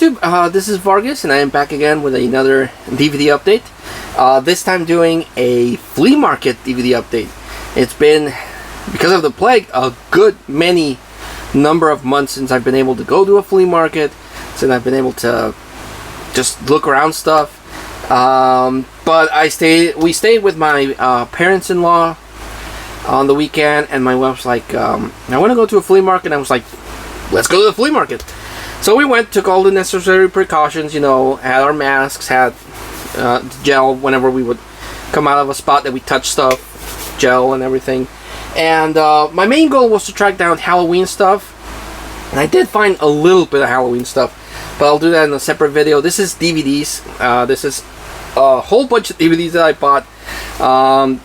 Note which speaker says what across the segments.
Speaker 1: YouTube, this is Vargas, and I am back again with another DVD update. This time doing a flea market DVD update. It's been, because of the plague, a good many number of months since I've been able to go to a flea market, since I've been able to just look around stuff. But we stayed with my parents-in-law on the weekend, and my wife's like, I want to go to a flea market. And I was like, let's go to the flea market. So we went, took all the necessary precautions, you know, had our masks, had gel whenever we would come out of a spot that we touched stuff, gel and everything. And my main goal was to track down Halloween stuff. And I did find a little bit of Halloween stuff, but I'll do that in a separate video. This is DVDs. This is a whole bunch of DVDs that I bought.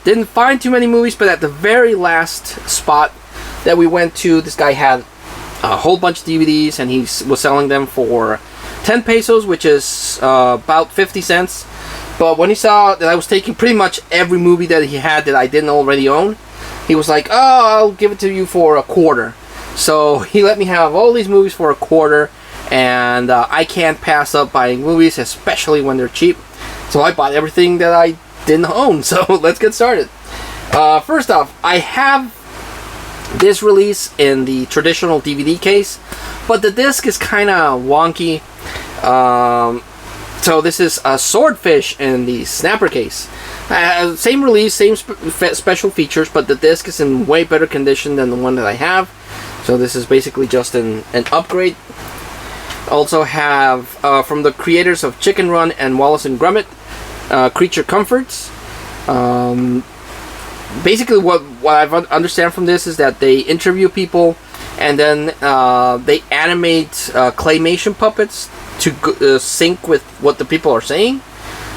Speaker 1: Didn't find too many movies, but at the very last spot that we went to, this guy had a whole bunch of DVDs, and he was selling them for 10 pesos, which is about 50 cents. But when he saw that I was taking pretty much every movie that he had that I didn't already own, he was like, oh, I'll give it to you for a quarter. So he let me have all these movies for a quarter, and I can't pass up buying movies, especially when they're cheap. So I bought everything that I didn't own. So let's get started. First off, I have this release in the traditional DVD case, but the disc is kind of wonky. So this is a Swordfish in the snapper case. Same release, same special features, but the disc is in way better condition than the one that I have. So this is basically just an upgrade. Also have from the creators of Chicken Run and Wallace and Gromit, Creature Comforts. Basically what I understand from this is that they interview people, and then they animate claymation puppets to sync with what the people are saying.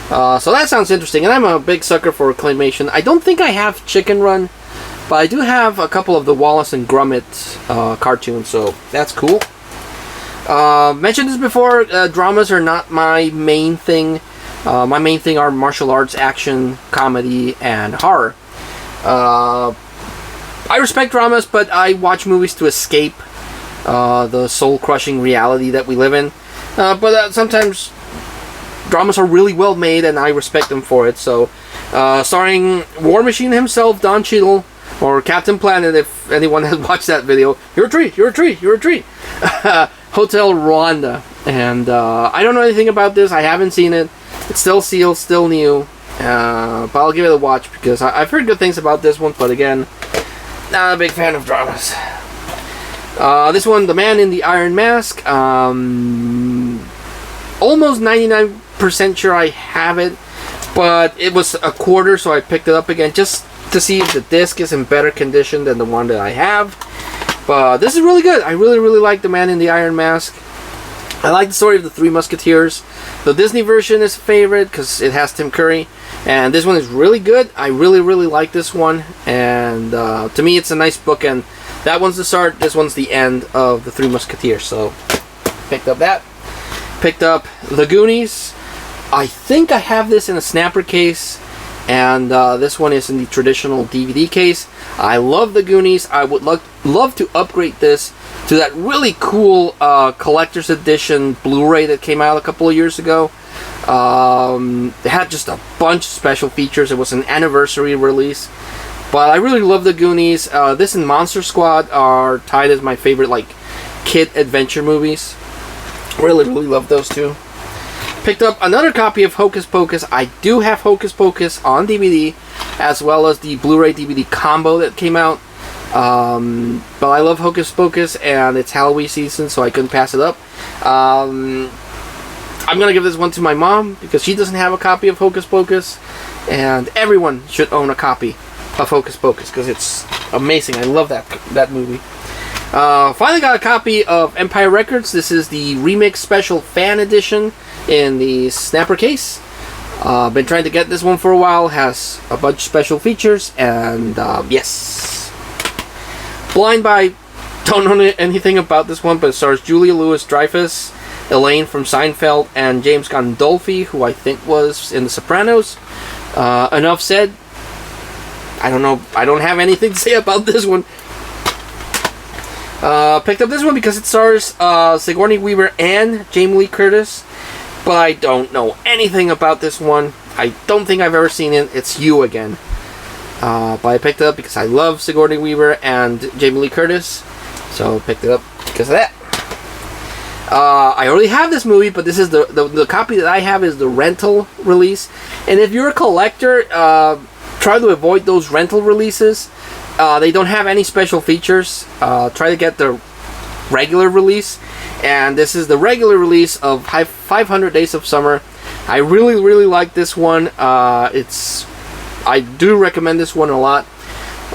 Speaker 1: So that sounds interesting, and I'm a big sucker for claymation. I don't think I have Chicken Run, but I do have a couple of the Wallace and Gromit cartoons, so that's cool. Mentioned this before, dramas are not my main thing. My main thing are martial arts, action, comedy, and horror. I respect dramas, but I watch movies to escape the soul-crushing reality that we live in. But sometimes dramas are really well made, and I respect them for it. So, starring War Machine himself, Don Cheadle, or Captain Planet, if anyone has watched that video, you're a treat, you're a treat, you're a treat. Hotel Rwanda. And I don't know anything about this. I haven't seen it. It's still sealed, still new. But I'll give it a watch because I've heard good things about this one, but again, not a big fan of dramas. This one, The Man in the Iron Mask. Almost 99% sure I have it, but it was a quarter, so I picked it up again just to see if the disc is in better condition than the one that I have. But this is really good. I really like The Man in the Iron Mask. I like the story of the Three Musketeers. The Disney version is a favorite because it has Tim Curry. And this one is really good. I really like this one. And to me, it's a nice bookend. That one's the start. This one's the end of the Three Musketeers. So, picked up that. Picked up The Goonies. I think I have this in a snapper case. And this one is in the traditional DVD case. I love The Goonies. I would love to upgrade this to that really cool collector's edition Blu-ray that came out a couple of years ago. It had just a bunch of special features. It was an anniversary release. But I really love The Goonies. This and Monster Squad are tied as my favorite like kid adventure movies. Really love those two. Picked up another copy of Hocus Pocus. I do have Hocus Pocus on DVD, as well as the Blu-ray DVD combo that came out. But I love Hocus Pocus, and it's Halloween season, so I couldn't pass it up. I'm gonna give this one to my mom because she doesn't have a copy of Hocus Pocus, and everyone should own a copy of Hocus Pocus because it's amazing. I love that movie. Finally got a copy of Empire Records. This is the Remix Special Fan Edition in the snapper case. Been trying to get this one for a while. Has a bunch of special features, and yes. Blind by, don't know anything about this one, but it stars Julia Louis-Dreyfus, Elaine from Seinfeld, and James Gandolfini, who I think was in The Sopranos. Enough said. I don't know. I don't have anything to say about this one. Picked up this one because it stars Sigourney Weaver and Jamie Lee Curtis, but I don't know anything about this one. I don't think I've ever seen it. It's You Again. But I picked it up because I love Sigourney Weaver and Jamie Lee Curtis, so I picked it up because of that. I already have this movie, but this is the copy that I have is the rental release. And if you're a collector, try to avoid those rental releases. They don't have any special features. Try to get the regular release. And this is the regular release of 500 Days of Summer. I really like this one. I do recommend this one a lot.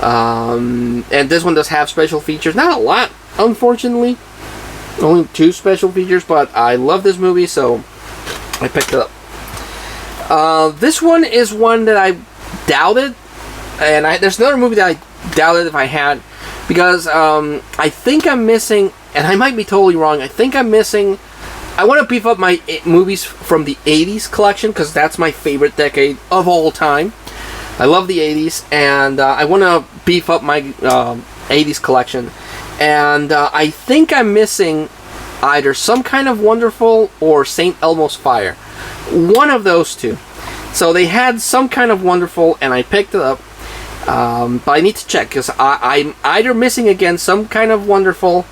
Speaker 1: And this one does have special features. Not a lot, unfortunately. Only 2 special features, but I love this movie, so I picked it up. This one is one that I doubted. And there's another movie that I doubted if I had, because I think I'm missing, and I might be totally wrong, I think I'm missing, I want to beef up my movies from the 80s collection, because that's my favorite decade of all time. I love the 80s, and I want to beef up my 80s collection, and I think I'm missing either Some Kind of Wonderful or St. Elmo's Fire. One of those two. So they had Some Kind of Wonderful, and I picked it up. But I need to check, because I'm either missing again Some Kind of Wonderful,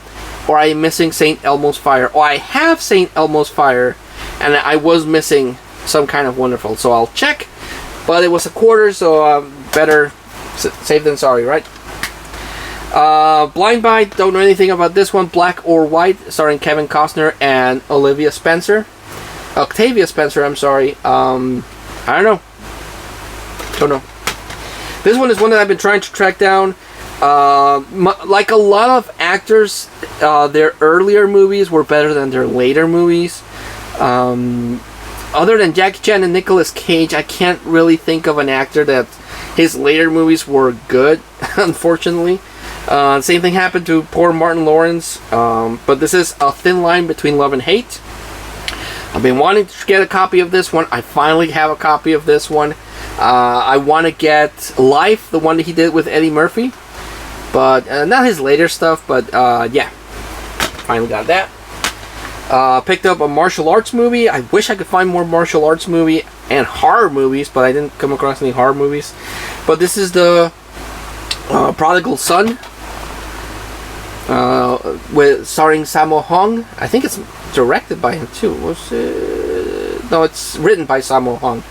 Speaker 1: or I'm missing St. Elmo's Fire, or I have St. Elmo's Fire and I was missing Some Kind of Wonderful. So I'll check, but it was a quarter, so better safe than sorry, right? Blind Buy, don't know anything about this one. Black or White, starring Kevin Costner and Octavia Spencer, I'm sorry. I don't know. This one is one that I've been trying to track down. Like a lot of actors, their earlier movies were better than their later movies. Other than Jackie Chan and Nicolas Cage, I can't really think of an actor that his later movies were good, unfortunately. Same thing happened to poor Martin Lawrence. But this is A Thin Line Between Love and Hate. I've been wanting to get a copy of this one. I finally have a copy of this one. I want to get Life, the one that he did with Eddie Murphy, but not his later stuff, but yeah, finally got that. Picked up a martial arts movie. I wish I could find more martial arts movie and horror movies, but I didn't come across any horror movies. But this is the Prodigal Son, with starring Sammo Hung. I think it's directed by him too. No, it's written by Sammo Hung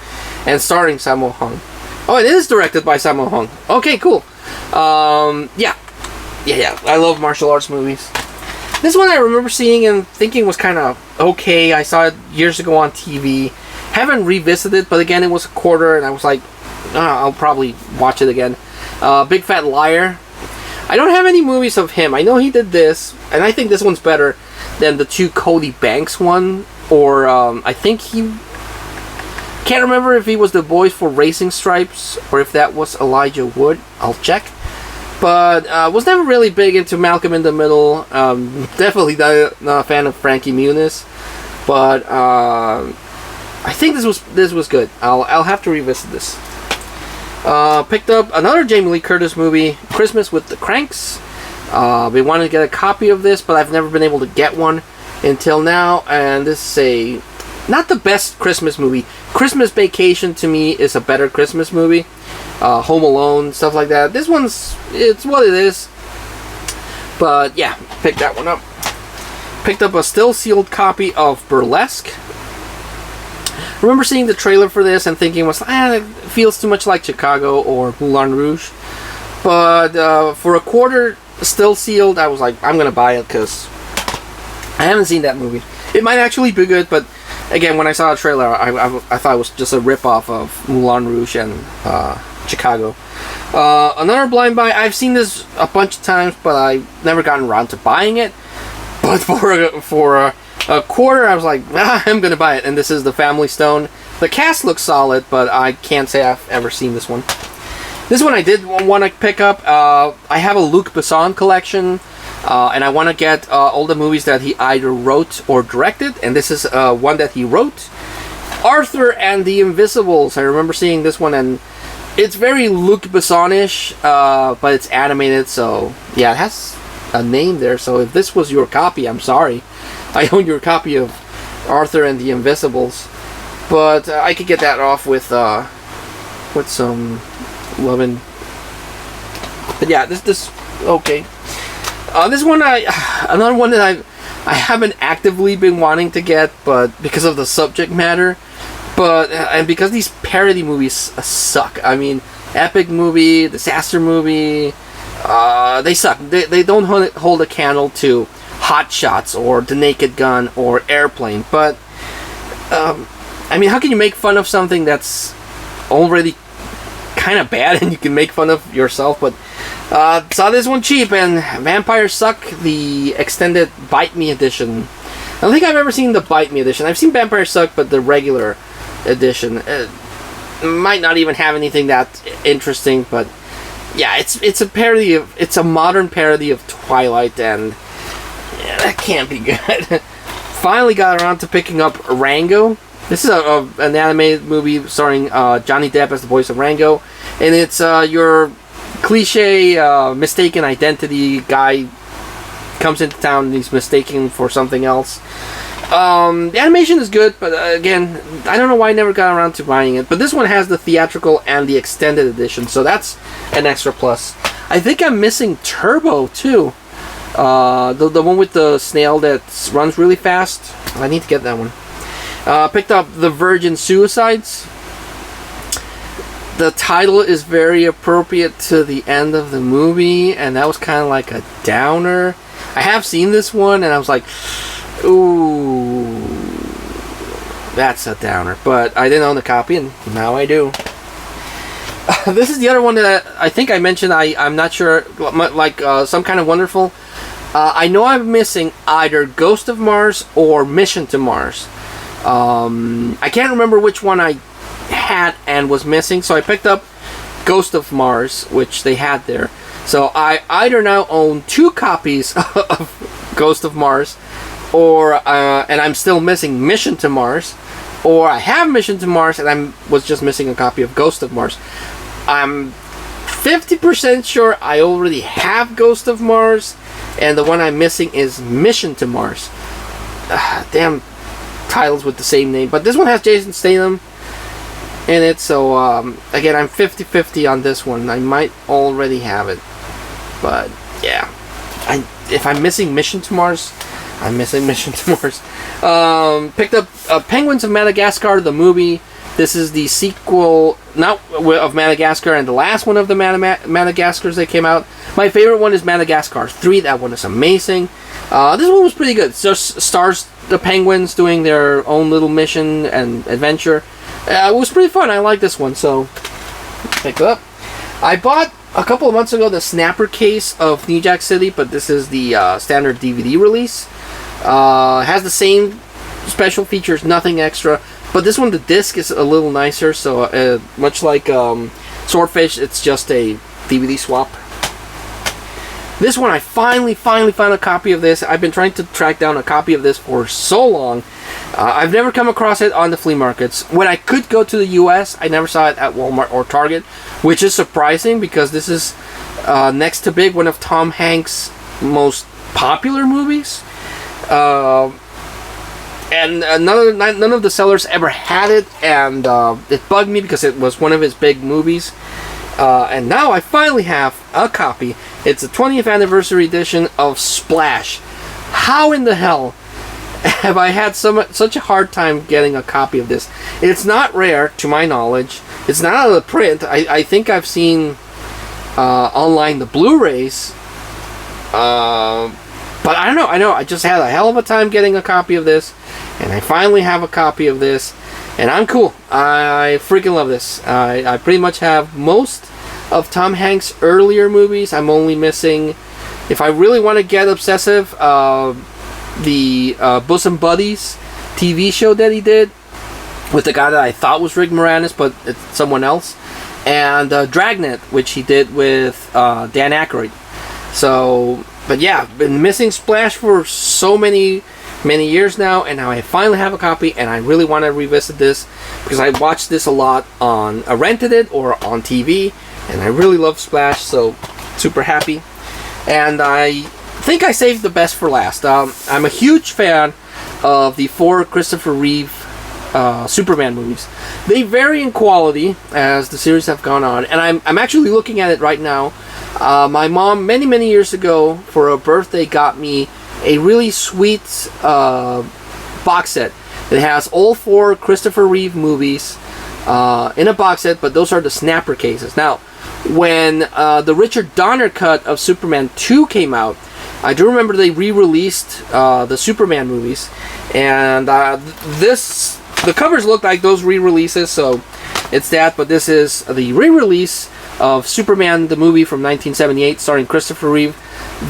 Speaker 1: and starring Sammo Hung. Oh, it is directed by Sammo Hung. Okay, cool. Yeah. I love martial arts movies. This one I remember seeing and thinking was kind of okay. I saw it years ago on TV. Haven't revisited, but again, it was a quarter, and I was like, I'll probably watch it again. Big Fat Liar. I don't have any movies of him. I know he did this, and I think this one's better than the 2 Cody Banks one, or I think he... Can't remember if he was the voice for Racing Stripes, or if that was Elijah Wood. I'll check. But was never really big into Malcolm in the Middle. Definitely not a fan of Frankie Muniz. But I think this was good. I'll have to revisit this. Picked up another Jamie Lee Curtis movie, Christmas with the Cranks. Been wanting to get a copy of this, but I've never been able to get one until now. And this is not the best Christmas movie. Christmas Vacation to me is a better Christmas movie. Home Alone, stuff like that. This one's, it's what it is. But yeah, picked that one up. Picked up a still sealed copy of Burlesque. I remember seeing the trailer for this and thinking it feels too much like Chicago or Moulin Rouge. But for a quarter, still sealed, I was like, I'm gonna buy it because I haven't seen that movie. It might actually be good, but again, when I saw the trailer, I thought it was just a rip-off of Moulin Rouge and Chicago. Another blind buy. I've seen this a bunch of times, but I've never gotten around to buying it. But for a quarter, I was like, I'm gonna buy it. And this is The Family Stone. The cast looks solid, but I can't say I've ever seen this one. This one I did want to pick up. I have a Luc Besson collection. And I want to get all the movies that he either wrote or directed. And this is one that he wrote. Arthur and the Invisibles. I remember seeing this one, and it's very Luc Besson-ish, but it's animated. So yeah, it has a name there. So if this was your copy, I'm sorry. I own your copy of Arthur and the Invisibles, but I could get that off with some loving. But yeah, this okay. This one another one that I haven't actively been wanting to get, but because of the subject matter, but and because these parody movies suck. I mean, epic movie, disaster movie, they suck. They don't hold a candle to Hot Shots or The Naked Gun or Airplane. But I mean, how can you make fun of something that's already kind of bad and you can make fun of yourself? But saw this one cheap, and Vampires Suck, the extended Bite Me edition. I don't think I've ever seen the Bite Me edition. I've seen Vampires Suck, but the regular edition might not even have anything that interesting. But yeah, it's a parody of, it's a modern parody of Twilight, and yeah, that can't be good. Finally got around to picking up Rango. This is an animated movie starring Johnny Depp as the voice of Rango, and it's your cliche mistaken identity guy comes into town and he's mistaken for something else. The animation is good, but again, I don't know why I never got around to buying it. But this one has the theatrical and the extended edition, so that's an extra plus. I think I'm missing Turbo too. The one with the snail that runs really fast. I need to get that one. Picked up The Virgin Suicides. The title is very appropriate to the end of the movie, and that was kind of like a downer. I have seen this one, and I was like, ooh, that's a downer. But I didn't own the copy, and now I do. This is the other one that I think I mentioned. I'm not sure, like Some Kind of Wonderful. I know I'm missing either Ghost of Mars or Mission to Mars. I can't remember which one I had and was missing, so I picked up Ghost of Mars, which they had there. So I either now own 2 copies of Ghost of Mars, or and I'm still missing Mission to Mars, or I have Mission to Mars and I was just missing a copy of Ghost of Mars. I'm 50% sure I already have Ghost of Mars, and the one I'm missing is Mission to Mars. Damn titles with the same name, but this one has Jason Statham in it, so again, I'm 50-50 on this one. I might already have it, but yeah, if I'm missing Mission to Mars, I'm missing Mission to Mars. Picked up Penguins of Madagascar, the movie. This is the sequel, not of Madagascar, and the last one of the Madagascars that came out. My favorite one is Madagascar 3. That one is amazing. This one was pretty good. It just stars the penguins doing their own little mission and adventure. It was pretty fun. I like this one, so pick it up. I bought a couple of months ago the Snapper case of New Jack City, but this is the standard DVD release. Has the same special features, nothing extra. But this one, the disc is a little nicer, so much like Swordfish, it's just a DVD swap. This one, I finally found a copy of this. I've been trying to track down a copy of this for so long. I've never come across it on the flea markets. When I could go to the US, I never saw it at Walmart or Target, which is surprising because this is next to Big, one of Tom Hanks' most popular movies. And none of the sellers ever had it, and it bugged me because it was one of his big movies. And now I finally have a copy. It's the 20th anniversary edition of Splash. How in the hell have I had such a hard time getting a copy of this? It's not rare, to my knowledge. It's not out of the print. I think I've seen online the Blu-rays. But I don't know. I know I just had a hell of a time getting a copy of this, and I finally have a copy of this, and I'm cool. I freaking love this. I pretty much have most of Tom Hanks' earlier movies. I'm only missing, if I really want to get obsessive, the Bosom Buddies TV show that he did with the guy that I thought was Rick Moranis, but it's someone else, and Dragnet, which he did with Dan Aykroyd. So, but yeah, been missing Splash for so many years now, and now I finally have a copy, and I really want to revisit this because I watched this a lot on, I rented it or on TV, and I really love Splash, so super happy. And I think I saved the best for last. I'm a huge fan of the 4 Christopher Reeve Superman movies. They vary in quality as the series have gone on, and I'm actually looking at it right now. My mom, many years ago, for a birthday, got me a really sweet box set. It has all 4 Christopher Reeve movies in a box set, but those are the snapper cases. Now, when the Richard Donner cut of Superman 2 came out, I do remember they re-released the Superman movies, and the covers look like those re-releases, so it's that, but this is the re-release of Superman, the movie from 1978, starring Christopher Reeve.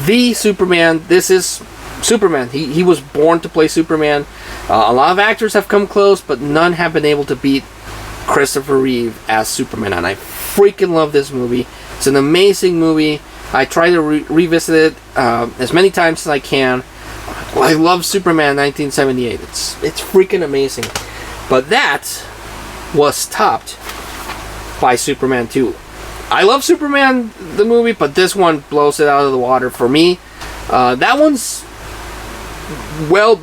Speaker 1: The Superman, this is Superman. He was born to play Superman. A lot of actors have come close, but none have been able to beat Christopher Reeve as Superman, and I freaking love this movie. It's an amazing movie. I try to revisit it as many times as I can. I love Superman 1978. It's freaking amazing. But that was topped by Superman 2. I love Superman the movie, but this one blows it out of the water for me. That one's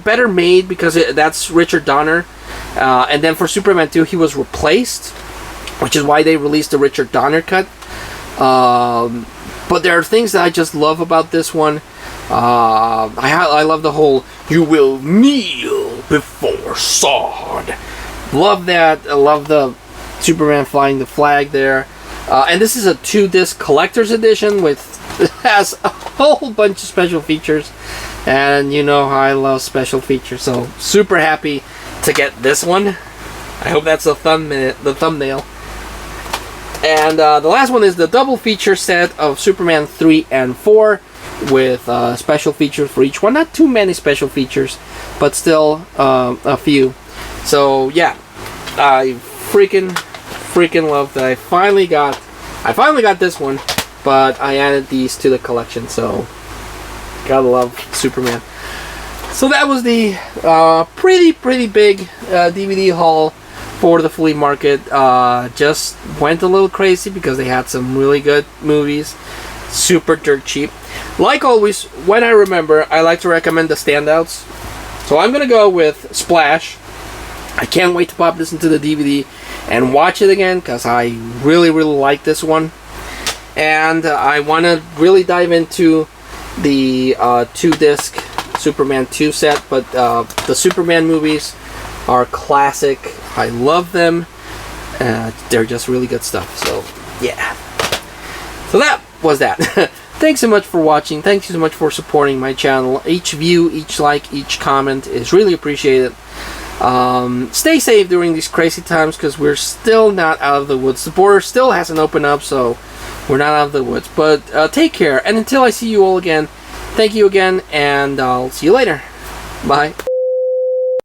Speaker 1: better made because that's Richard Donner. And then for Superman 2, he was replaced, which is why they released the Richard Donner cut. But there are things that I just love about this one. I love the whole "you will kneel before Sod." Love that. I love the Superman flying the flag there. And this is a 2-disc collector's edition with has a whole bunch of special features. And you know how I love special features, so super happy to get this one. I hope that's the thumbnail. And the last one is the double feature set of Superman 3 and 4 with special features for each one. Not too many special features, but still a few. So yeah, I freaking love that I finally got this one, but I added these to the collection, so gotta love Superman. So that was the pretty big DVD haul for the flea market. Just went a little crazy because they had some really good movies, super dirt cheap. Like always, when I remember, I like to recommend the standouts. So I'm gonna go with Splash. I can't wait to pop this into the DVD and watch it again because I really like this one. And I want to really dive into the 2-disc Superman 2 set, but the Superman movies are classic. I love them. They're just really good stuff. So yeah. So that was that. Thanks so much for watching. Thank you so much for supporting my channel. Each view, each like, each comment is really appreciated. Stay safe during these crazy times because we're still not out of the woods. The border still hasn't opened up, so we're not out of the woods. But take care, and until I see you all again, thank you again, and I'll see you later. Bye.